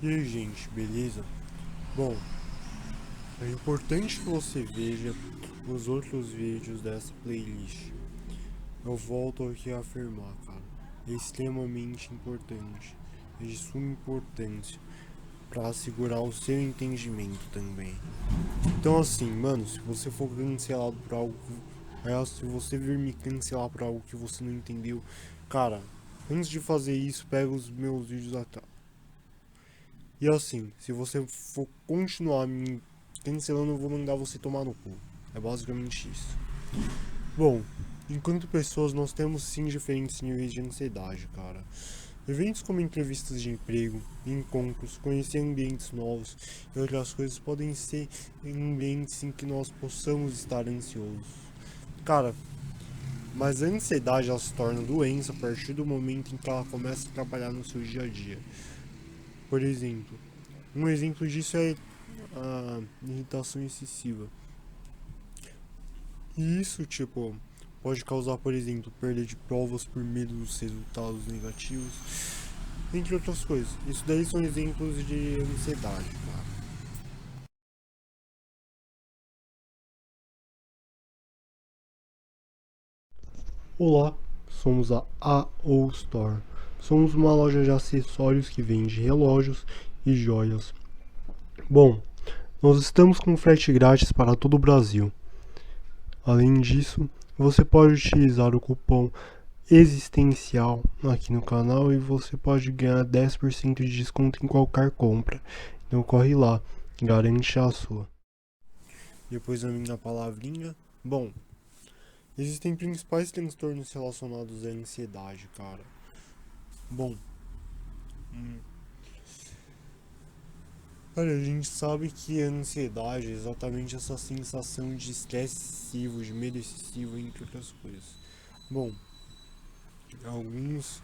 E aí, gente, beleza? Bom, é importante que você veja os outros vídeos dessa playlist. Eu volto aqui a afirmar, cara, é extremamente importante, é de suma importância para assegurar o seu entendimento também. Então, assim, mano, se você for cancelado por algo, se você vir me cancelar por algo que você não entendeu, cara, antes de fazer isso, pega os meus vídeos atrás. E assim, se você for continuar me cancelando, eu vou mandar você tomar no cu. É basicamente isso. Bom, enquanto pessoas, nós temos sim diferentes níveis de ansiedade, cara. Eventos como entrevistas de emprego, encontros, conhecer ambientes novos e outras coisas podem ser ambientes em que nós possamos estar ansiosos. Cara, mas a ansiedade ela se torna doença a partir do momento em que ela começa a atrapalhar no seu dia a dia. Por exemplo, um exemplo disso é a irritação excessiva. E isso, tipo, pode causar, por exemplo, perda de provas por medo dos resultados negativos, entre outras coisas. Isso daí são exemplos de ansiedade, cara. Olá, somos a AO Store. Somos uma loja de acessórios que vende relógios e joias. Bom, nós estamos com frete grátis para todo o Brasil. Além disso, você pode utilizar o cupom existencial aqui no canal e você pode ganhar 10% de desconto em qualquer compra. Então corre lá, garante a sua. Depois a minha palavrinha. Bom, existem principais transtornos relacionados à ansiedade, cara. Bom, cara, a gente sabe que a ansiedade é exatamente essa sensação de estresse excessivo, de medo excessivo, entre outras coisas. Bom, alguns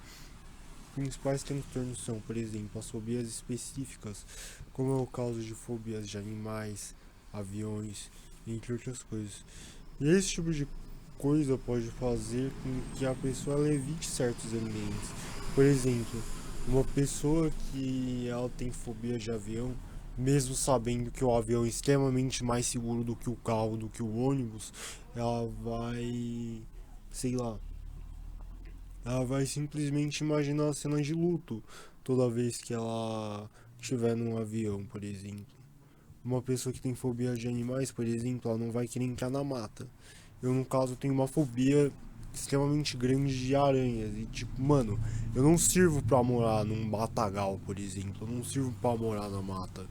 principais transtornos são, por exemplo, as fobias específicas, como é o caso de fobias de animais, aviões, entre outras coisas. E esse tipo de coisa pode fazer com que a pessoa evite certos ambientes. Por exemplo, uma pessoa que ela tem fobia de avião, mesmo sabendo que o avião é extremamente mais seguro do que o carro, do que o ônibus, ela vai, sei lá, ela vai simplesmente imaginar a cena de luto toda vez que ela estiver num avião, por exemplo. Uma pessoa que tem fobia de animais, por exemplo, ela não vai querer entrar na mata. Eu, no caso, tenho uma fobia extremamente grande de aranhas. E, tipo, mano, eu não sirvo pra morar num matagal, por exemplo. Eu não sirvo pra morar na mata.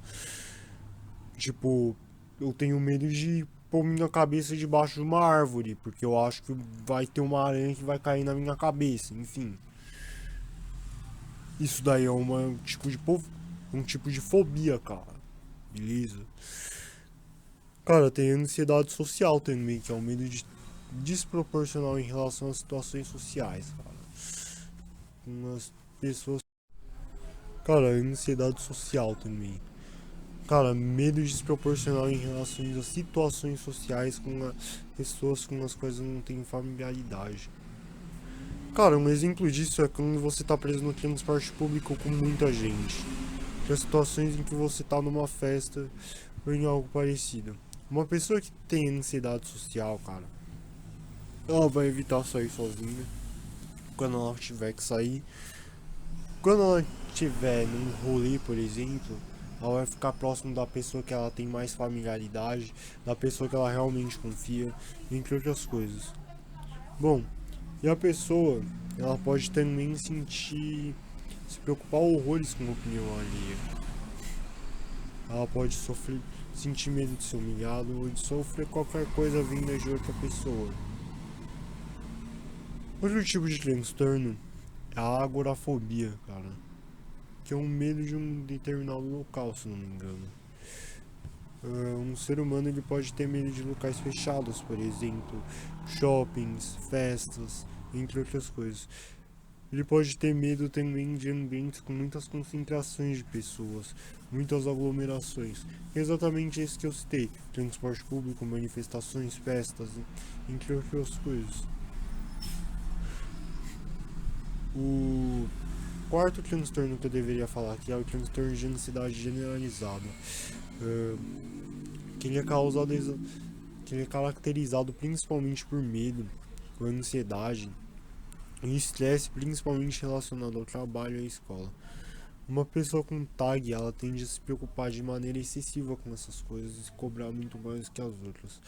Tipo, eu tenho medo de pôr minha cabeça debaixo de uma árvore, porque eu acho que vai ter uma aranha que vai cair na minha cabeça, enfim. Isso daí é um tipo de fobia, cara. Beleza? Cara, tem ansiedade social também, que é um medo desproporcional em relação às situações sociais, cara. Umas pessoas. Cara, ansiedade social também. Cara, medo desproporcional em relação às situações sociais com pessoas com as quais eu não tenho familiaridade. Cara, um exemplo disso é quando você tá preso no transporte público com muita gente. Para situações em que você tá numa festa ou em algo parecido. Uma pessoa que tem ansiedade social, cara, ela vai evitar sair sozinha quando ela tiver que sair. Quando ela estiver num rolê, por exemplo, ela vai ficar próximo da pessoa que ela tem mais familiaridade, da pessoa que ela realmente confia, entre outras coisas. Bom, e a pessoa, ela pode também se preocupar horrores com a opinião alheia. Ela pode sentir medo de ser humilhado ou de sofrer qualquer coisa vinda de outra pessoa. Outro tipo de transtorno é a agorafobia, cara, que é um medo de um determinado local, se não me engano. Um ser humano ele pode ter medo de locais fechados, por exemplo, shoppings, festas, entre outras coisas. Ele pode ter medo também de ambientes com muitas concentrações de pessoas, muitas aglomerações. É exatamente isso que eu citei: transporte público, manifestações, festas, entre outras coisas. O quarto transtorno que eu deveria falar aqui é o transtorno de ansiedade generalizada. Que ele é causado, que ele é caracterizado principalmente por medo, por ansiedade e estresse, principalmente relacionado ao trabalho e à escola. Uma pessoa com TAG, ela tende a se preocupar de maneira excessiva com essas coisas e se cobrar muito mais que as outras.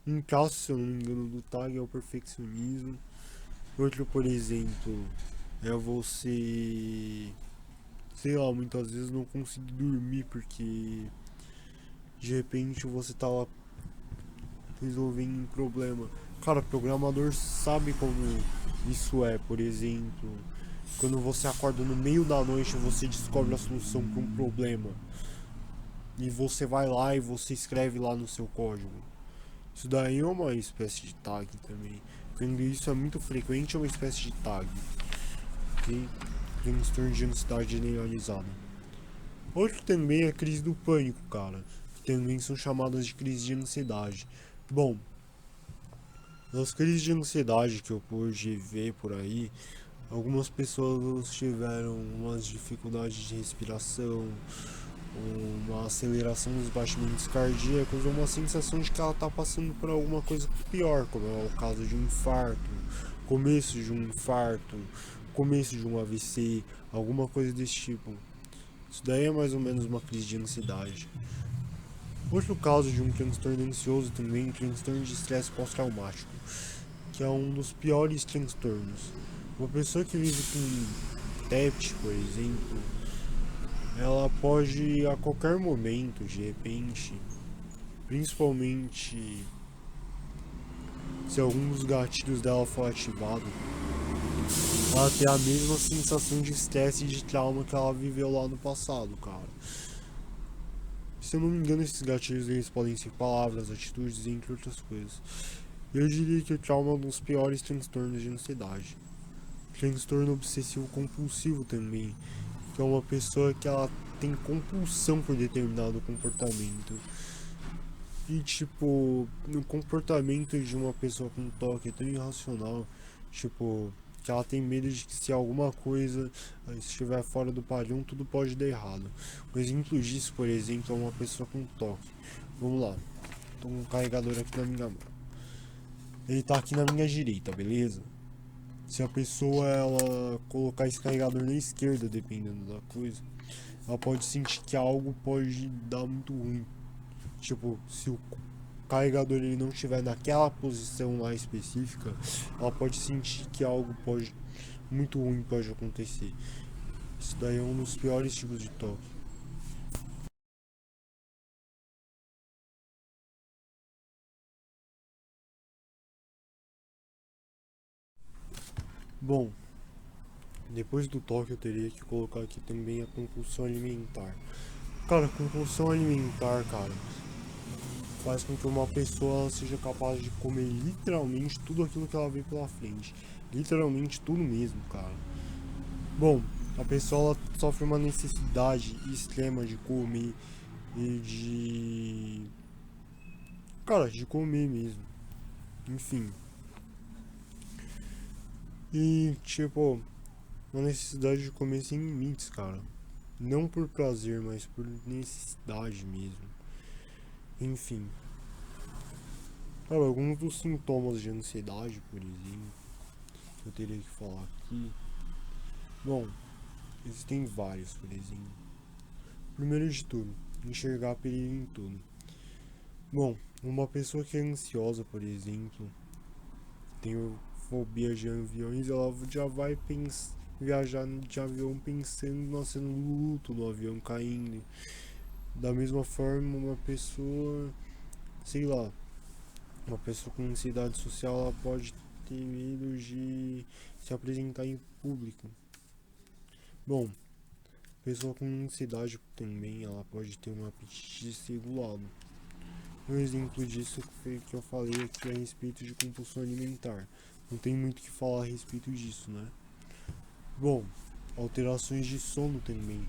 Um caso, se eu não me engano, do TAG é o perfeccionismo. Outro, por exemplo, é você, sei lá, muitas vezes não conseguir dormir porque de repente você tá lá resolvendo um problema. Cara, programador sabe como isso é, por exemplo, quando você acorda no meio da noite e você descobre a solução para um problema. E você vai lá e você escreve lá no seu código. Isso daí é uma espécie de tag também. Quando isso é muito frequente, é uma espécie de tag. Ok? Transtorno de ansiedade generalizada. Outro também é a crise do pânico, cara. Que também são chamadas de crise de ansiedade. Bom, nas crises de ansiedade que eu pude ver por aí, algumas pessoas tiveram umas dificuldades de respiração, uma aceleração dos batimentos cardíacos, ou uma sensação de que ela está passando por alguma coisa pior, como é o caso de um infarto, começo de um infarto, começo de um AVC, alguma coisa desse tipo. Isso daí é mais ou menos uma crise de ansiedade. Outro caso de um transtorno ansioso também é o transtorno de estresse pós-traumático, que é um dos piores transtornos. Uma pessoa que vive com TEPT, por exemplo, ela pode a qualquer momento, de repente, principalmente se algum dos gatilhos dela for ativado, ela ter a mesma sensação de estresse e de trauma que ela viveu lá no passado, cara. Se eu não me engano, esses gatilhos eles podem ser palavras, atitudes, entre outras coisas. Eu diria que o trauma é um dos piores transtornos de ansiedade. Transtorno obsessivo compulsivo também, que é uma pessoa que ela tem compulsão por determinado comportamento. E tipo, no comportamento de uma pessoa com toque é tão irracional, tipo, que ela tem medo de que se alguma coisa estiver fora do padrão, tudo pode dar errado. Um exemplo disso, por exemplo, é uma pessoa com toque. Vamos lá, tô com um carregador aqui na minha mão. Ele tá aqui na minha direita, beleza? Se a pessoa ela colocar esse carregador na esquerda, dependendo da coisa, ela pode sentir que algo pode dar muito ruim. Tipo, se o carregador ele não estiver naquela posição lá específica, ela pode sentir que algo pode muito ruim pode acontecer. Isso daí é um dos piores tipos de toque. Bom, depois do toque eu teria que colocar aqui também a compulsão alimentar. Cara, compulsão alimentar, cara, faz com que uma pessoa seja capaz de comer literalmente tudo aquilo que ela vê pela frente. Literalmente tudo mesmo, cara. Bom, a pessoa ela sofre uma necessidade extrema de comer e de. Cara, de comer mesmo. Enfim. E, tipo, uma necessidade de comer sem limites, cara. Não por prazer, mas por necessidade mesmo. Enfim. Cara, alguns dos sintomas de ansiedade, por exemplo, que eu teria que falar aqui. Bom, existem vários, por exemplo. Primeiro de tudo, enxergar perigo em tudo. Bom, uma pessoa que é ansiosa, por exemplo, tem fobia de aviões, ela já vai viajar de avião pensando na cena do luto, no avião caindo. Da mesma forma, uma pessoa, sei lá, uma pessoa com ansiedade social, ela pode ter medo de se apresentar em público. Bom, pessoa com ansiedade também, ela pode ter um apetite desregulado. Um exemplo disso foi que eu falei aqui a respeito de compulsão alimentar. Não tem muito o que falar a respeito disso, né? Bom, alterações de sono também.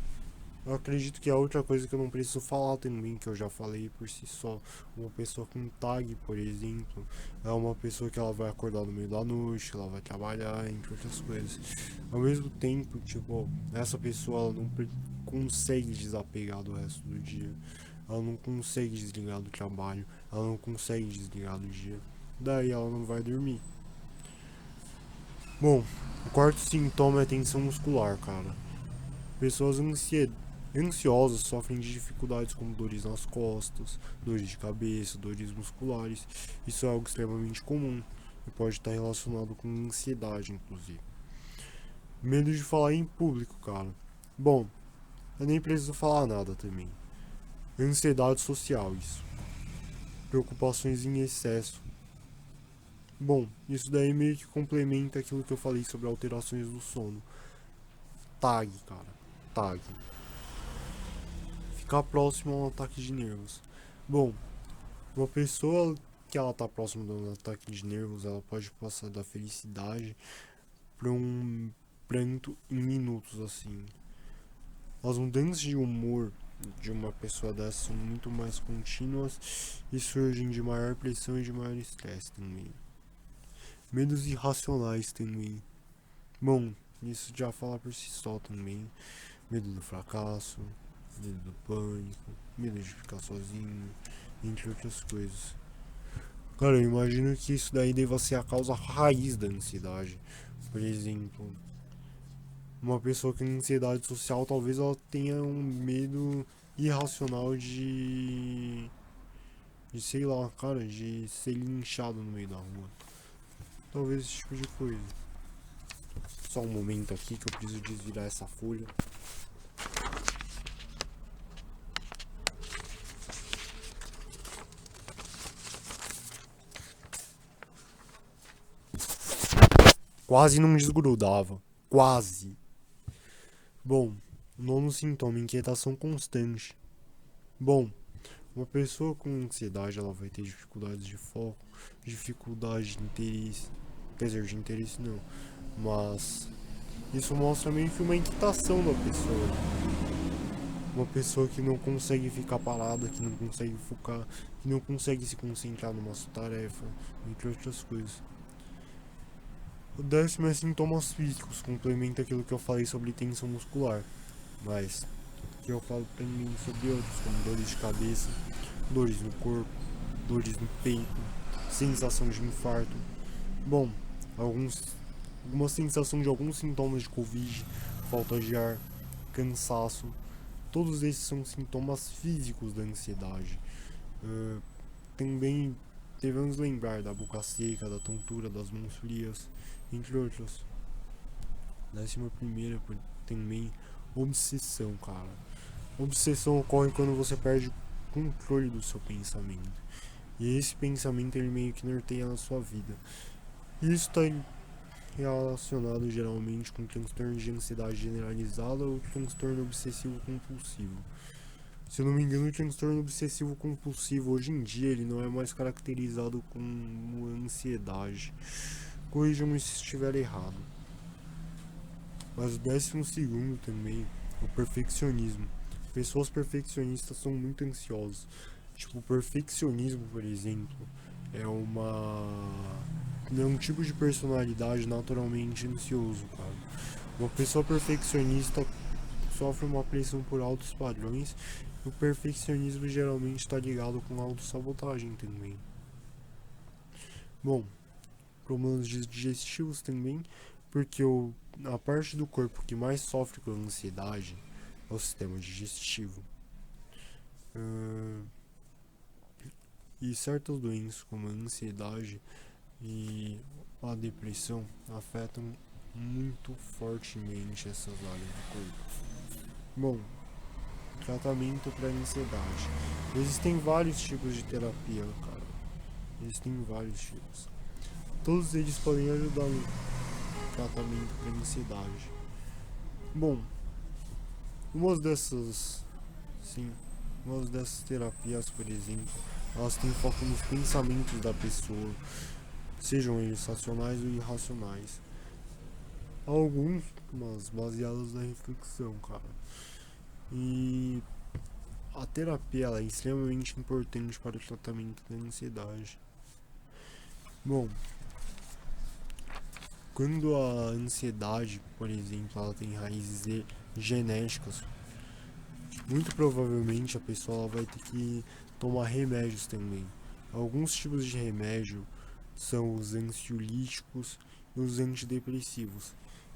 Eu acredito que é outra coisa que eu não preciso falar também, que eu já falei por si só. Uma pessoa com tag, por exemplo, é uma pessoa que ela vai acordar no meio da noite, ela vai trabalhar, entre outras coisas. Ao mesmo tempo, tipo, essa pessoa ela não consegue desapegar do resto do dia. Ela não consegue desligar do trabalho, ela não consegue desligar do dia. Daí ela não vai dormir. Bom, o quarto sintoma é tensão muscular, cara. Pessoas ansiosas sofrem de dificuldades como dores nas costas, dores de cabeça, dores musculares. Isso é algo extremamente comum e pode estar relacionado com ansiedade, inclusive. Medo de falar em público, cara. Bom, eu nem preciso falar nada também. Ansiedade social, isso. Preocupações em excesso. Bom, isso daí meio que complementa aquilo que eu falei sobre alterações do sono. TAG, cara. TAG. Ficar próximo a um ataque de nervos. Bom, uma pessoa que ela tá próximo de um ataque de nervos, ela pode passar da felicidade para um pranto em minutos, assim. As mudanças de humor de uma pessoa dessa são muito mais contínuas e surgem de maior pressão e de maior estresse também. Medos irracionais também. Bom, isso já fala por si só também. Medo do fracasso, medo do pânico, medo de ficar sozinho, entre outras coisas. Cara, eu imagino que isso daí deva ser a causa raiz da ansiedade. Por exemplo, uma pessoa que tem ansiedade social, talvez ela tenha um medo irracional de sei lá, cara, de ser linchado no meio da rua. Talvez esse tipo de coisa. Só um momento aqui que eu preciso desvirar essa folha. Quase não desgrudava. Quase. Bom, o nono sintoma, inquietação constante. Bom, uma pessoa com ansiedade ela vai ter dificuldades de foco, dificuldade de interesse. Quer dizer, de interesse não. Mas isso mostra meio que uma inquietação da pessoa. Uma pessoa que não consegue ficar parada, que não consegue focar, que não consegue se concentrar numa tarefa, entre outras coisas. O décimo é sintomas físicos, complementa aquilo que eu falei sobre tensão muscular, mas que eu falo também sobre outros, como dores de cabeça, dores no corpo, dores no peito, sensação de infarto. Bom, alguma sensação de alguns sintomas de Covid, falta de ar, cansaço, todos esses são sintomas físicos da ansiedade. Também devemos lembrar da boca seca, da tontura, das mãos frias, entre outros. 11ª também, obsessão, cara. Obsessão ocorre quando você perde o controle do seu pensamento. E esse pensamento ele meio que norteia na sua vida. E isso está relacionado geralmente com transtorno de ansiedade generalizada ou transtorno obsessivo compulsivo. Se eu não me engano, o transtorno obsessivo compulsivo hoje em dia ele não é mais caracterizado como ansiedade. Corrijam-me se estiver errado. Mas o 12º também, o perfeccionismo. Pessoas perfeccionistas são muito ansiosas. Tipo, o perfeccionismo, por exemplo, é um tipo de personalidade naturalmente ansioso, cara. Uma pessoa perfeccionista sofre uma pressão por altos padrões e o perfeccionismo geralmente está ligado com autossabotagem também. Bom, problemas digestivos também, porque a parte do corpo que mais sofre com a ansiedade é o sistema digestivo. E certas doenças como a ansiedade e a depressão afetam muito fortemente essas áreas do corpo. Bom, tratamento para ansiedade. Existem vários tipos de terapia, cara. Existem vários tipos. Todos eles podem ajudar no tratamento para ansiedade. Bom, umas dessas, sim, umas dessas terapias, por exemplo, elas têm foco nos pensamentos da pessoa, sejam eles racionais ou irracionais. Alguns, mas baseados na reflexão, cara. E a terapia ela é extremamente importante para o tratamento da ansiedade. Bom, quando a ansiedade, por exemplo, ela tem raízes genéticas, muito provavelmente a pessoa ela vai ter que tomar remédios também. Alguns tipos de remédio são os ansiolíticos e os antidepressivos.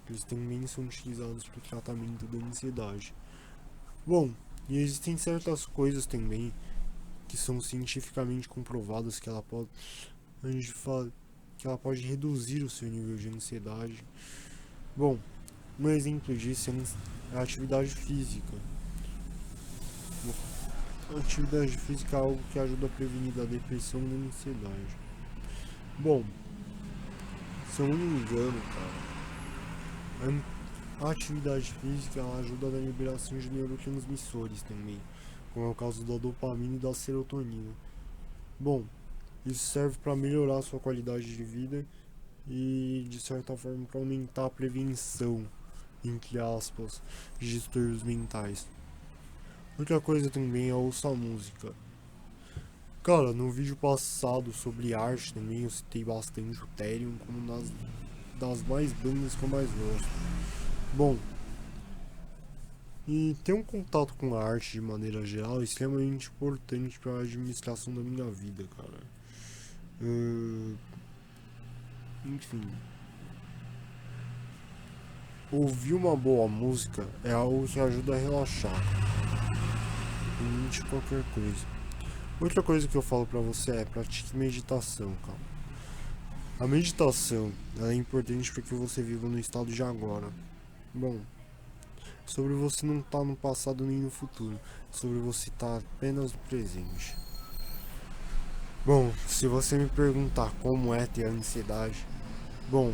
Eles também são utilizados para o tratamento da ansiedade. Bom, e existem certas coisas também que são cientificamente comprovadas que ela pode, a gente fala, que ela pode reduzir o seu nível de ansiedade. Bom, um exemplo disso é a atividade física. A atividade física é algo que ajuda a prevenir a depressão e a ansiedade. Bom, se eu não me engano, cara, a atividade física ela ajuda na liberação de neurotransmissores também, como é o caso da dopamina e da serotonina. Bom, isso serve para melhorar a sua qualidade de vida e, de certa forma, para aumentar a prevenção, entre aspas, de distúrbios mentais. Outra coisa também é ouça música. Cara, no vídeo passado sobre arte também eu citei bastante o Therion como uma das mais bandas que eu mais gosto. Bom, e ter um contato com a arte de maneira geral é extremamente importante para a administração da minha vida, cara. Enfim, ouvir uma boa música é algo que ajuda a relaxar, independente de qualquer coisa. Outra coisa que eu falo pra você é pratique meditação, cara. A meditação ela é importante para que você viva no estado de agora. Bom, sobre você não estar no passado nem no futuro, sobre você estar apenas no presente. Bom, se você me perguntar como é ter ansiedade, bom,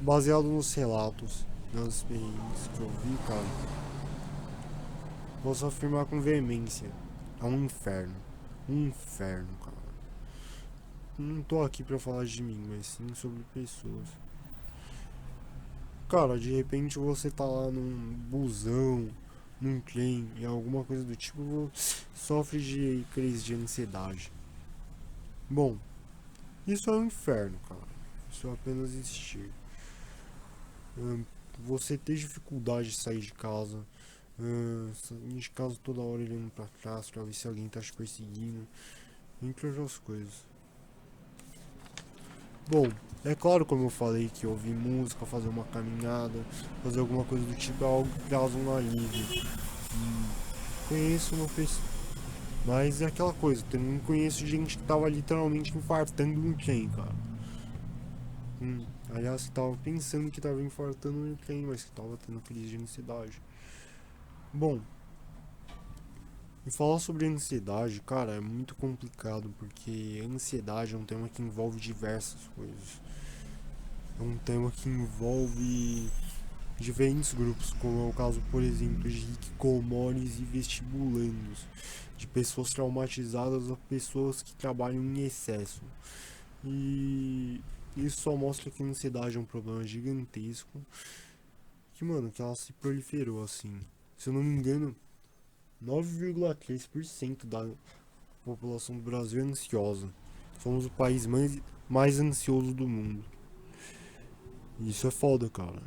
baseado nos relatos, nas experiências que eu vi, cara, posso afirmar com veemência, é um inferno. Um inferno, cara. Não tô aqui pra falar de mim, mas sim sobre pessoas. Cara, de repente você tá lá num busão, num trem e alguma coisa do tipo, sofre de crise de ansiedade. Bom, isso é um inferno, cara. Isso é apenas existir. Você ter dificuldade de sair de casa, sair de casa toda hora olhando pra trás pra ver se alguém tá te perseguindo, entre outras coisas. Bom, é claro, como eu falei, que ouvir música, fazer uma caminhada, fazer alguma coisa do tipo é algo que traz um alívio. Conheço uma pessoa. Mas é aquela coisa, eu também conheço gente que tava literalmente infartando no trem, cara. Aliás, que tava pensando que tava infartando no trem, mas que tava tendo crise de ansiedade. Bom, e falar sobre ansiedade, cara, é muito complicado, porque ansiedade é um tema que envolve diversas coisas. É um tema que envolve diferentes grupos, como é o caso, por exemplo, de hikikomores e vestibulandos, de pessoas traumatizadas a pessoas que trabalham em excesso. E isso só mostra que a ansiedade é um problema gigantesco, que, mano, que ela se proliferou assim. Se eu não me engano, 9,3% da população do Brasil é ansiosa. Somos o país mais ansioso do mundo. E isso é foda, cara.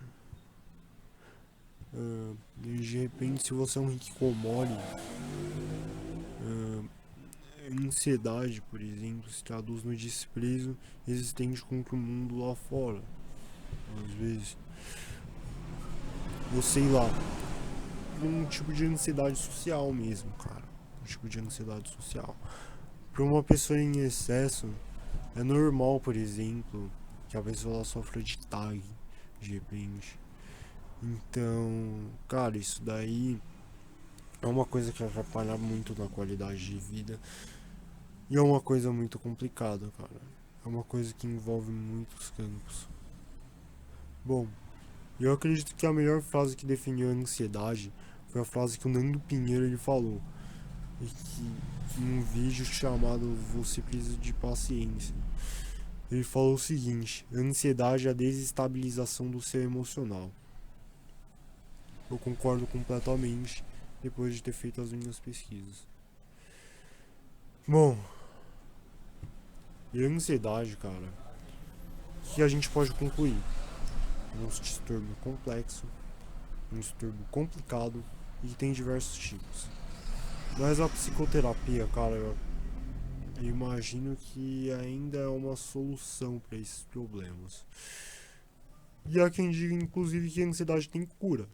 De repente, se você é um hikikomori, ansiedade, por exemplo, se traduz no desprezo existente contra o mundo lá fora. Às vezes, ou sei lá, um tipo de ansiedade social mesmo, cara. Um tipo de ansiedade social. Para uma pessoa em excesso, é normal, por exemplo, que a pessoa sofra de TAG, de repente. Então, cara, isso daí é uma coisa que atrapalha muito na qualidade de vida. E é uma coisa muito complicada, cara. É uma coisa que envolve muitos campos. Bom, eu acredito que a melhor frase que definiu a ansiedade foi a frase que o Nando Pinheiro ele falou. E que em um vídeo chamado Você Precisa de Paciência. Ele falou o seguinte: a ansiedade é a desestabilização do seu emocional. Eu concordo completamente depois de ter feito as minhas pesquisas. Bom, e a ansiedade, cara, que a gente pode concluir? É um distúrbio complexo, um distúrbio complicado e que tem diversos tipos. Mas a psicoterapia, cara, eu imagino que ainda é uma solução para esses problemas. E há quem diga, inclusive, que a ansiedade tem cura.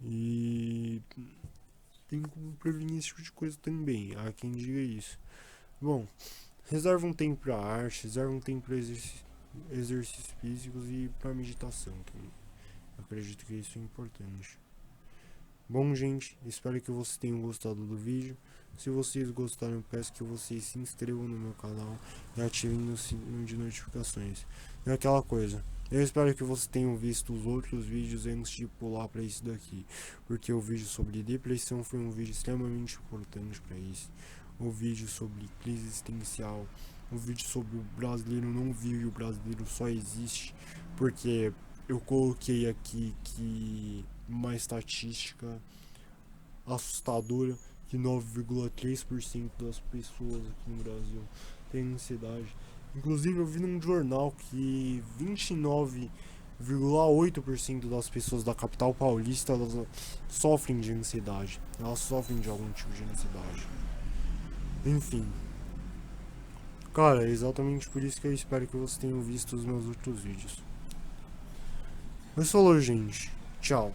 E tem como prevenir esse tipo de coisa também. Há quem diga isso. Bom, reserva um tempo para arte, reserva um tempo para exercícios físicos e para meditação também. Eu acredito que isso é importante. Bom, gente, espero que vocês tenham gostado do vídeo. Se vocês gostaram, eu peço que vocês se inscrevam no meu canal e ativem o sininho de notificações. É aquela coisa. Eu espero que vocês tenham visto os outros vídeos antes de pular para esse daqui, porque o vídeo sobre depressão foi um vídeo extremamente importante para isso. O vídeo sobre crise existencial, o vídeo sobre o brasileiro não vive e o brasileiro só existe, porque eu coloquei aqui que uma estatística assustadora que 9,3% das pessoas aqui no Brasil têm ansiedade. Inclusive eu vi num jornal que 29,8% das pessoas da capital paulista elas sofrem de ansiedade. Elas sofrem de algum tipo de ansiedade. Enfim. Cara, é exatamente por isso que eu espero que vocês tenham visto os meus outros vídeos. Mas falou, gente. Tchau.